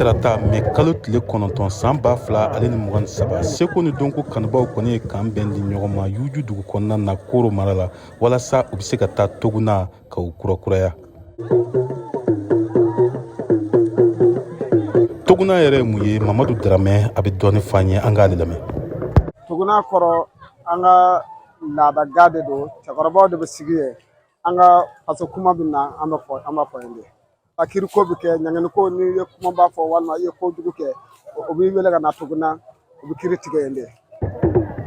tarata mais kalo tile 9 san 2023 seko ni donko kanubaw kɔni ye kan bɛn di ɲɔgɔn ma yuju dugu kɔnɔna na Koro mara la walasa u bɛ se ka taa Toguna ka u kurakuraya. Toguna yɛrɛ ye mun ye? Mamadu Daramɛ a bɛ dɔɔni fɔ an ye, an k'ale lamɛn. Toguna kɔrɔ an ka laadaga de don, cɛkɔrɔbaw de bɛ sigi yen, an ka faso kuma bɛ na an b'a fɔ yen de. Akiri ko bɛ kɛ, ɲangini ko n'i ye kumaba fɔ walima i ye kojugu kɛ, o b'i wele ka na Toguna, o bɛ kiiri tigɛ yen de.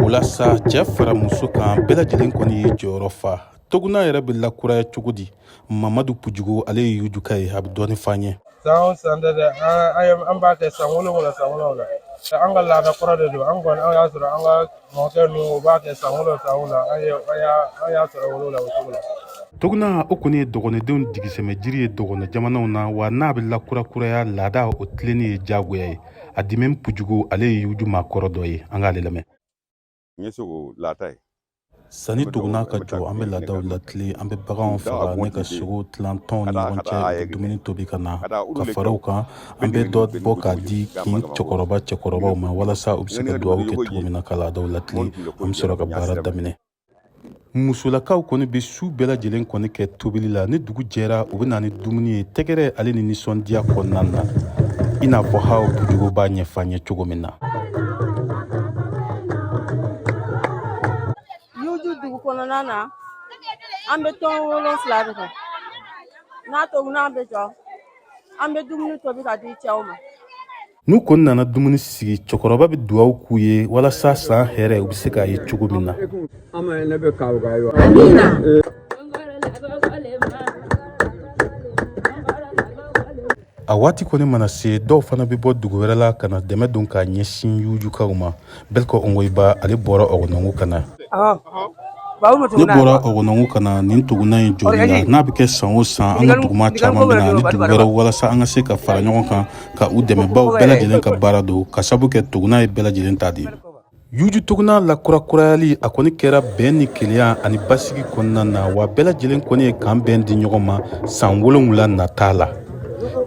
O la sa cɛ fara muso kan bɛɛ lajɛlen kɔni ye jɔyɔrɔ fa. Toguna yɛrɛ bɛ lakuraya cogo di? Mamadu Pujugu ale ye yuju ka ye, a bɛ dɔɔni fɔ an ye. San o san dɛ an b'a kɛ san wolonwula. An ka laada kɔrɔ de don, an kɔni an y'a sɔrɔ an ka mɔkɛ ninnu u b'a kɛ san wolonwula, an y'a sɔrɔ wolonwula o cogo la. Toguna o kɔni ye dɔgɔnɔdenw digisɛmɛ jiri ye dɔgɔnɔ jamanaw na, wa n'a bɛ lakurakuraya laada o tilenni ye diyagoya ye. A Dimɛni Pujugu ale ye yuju maakɔrɔ dɔ ye, an k'ale lamɛn. Sani Toguna ka jɔ an bɛ laadaw latilen, an bɛ baganw faga, ne ka sogo tilan tɔnw ni ɲɔgɔn cɛ, dumuni tobi ka na ka fara u kan, an bɛ dɔ bɔ k'a di kin cɛkɔrɔbaw ma walasa u bɛ se ka dugawu kɛ cogo min na ka laadaw latilen, an bɛ sɔrɔ ka baara daminɛ. Musolakaw kɔni bɛ su bɛɛ lajɛlen kɔni kɛ tobili la, ni dugu jɛra u bɛ na ni dumuni ye tɛgɛrɛ ale ni nisɔndiya kɔnɔna na, i n'a fɔ Hawa Pujugu b'a ɲɛfɔ an ye cogo min na. Yuju dugu kɔnɔna na an bɛ tɔn 7 de kɛ, n'a tobina an bɛ jɔ, an bɛ dumuni tobi ka di cɛw ma. N'u kɔni nana dumuni sigi, cɛkɔrɔba bɛ dugawu k'u ye walasa san hɛrɛ u bɛ se k'a ye cogo min na. A waati kɔni mana se, dɔw fana bɛ bɔ dugu wɛrɛ la ka na dɛmɛ don k'a ɲɛsin yujukaw ma. Belko Ongoiba ale bɔra Ɔgɔnɔngu ka na. Ne bɔra Ɔgɔnɔngu ka na nin Toguna in jɔli la, n'a bɛ kɛ san o san an ka duguma caman bɛ na ni dugu wɛrɛw walasa an ka se ka fara ɲɔgɔn kan ka u dɛmɛ baw bɛɛ lajɛlen ka baara don ka sabu kɛ Toguna ye bɛɛ lajɛlen ta de. Yuju Toguna lakurakurayali a kɔni kɛra bɛn ni kelenya ani basigi kɔnɔna na, wa bɛɛ lajɛlen kɔni ye kan bɛn di ɲɔgɔn ma san 7 nata la.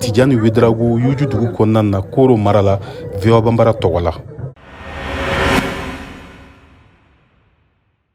Tijani Wederawogo yuju dugu kɔnɔna na Koro mara la, VOA Banbara tɔgɔ la.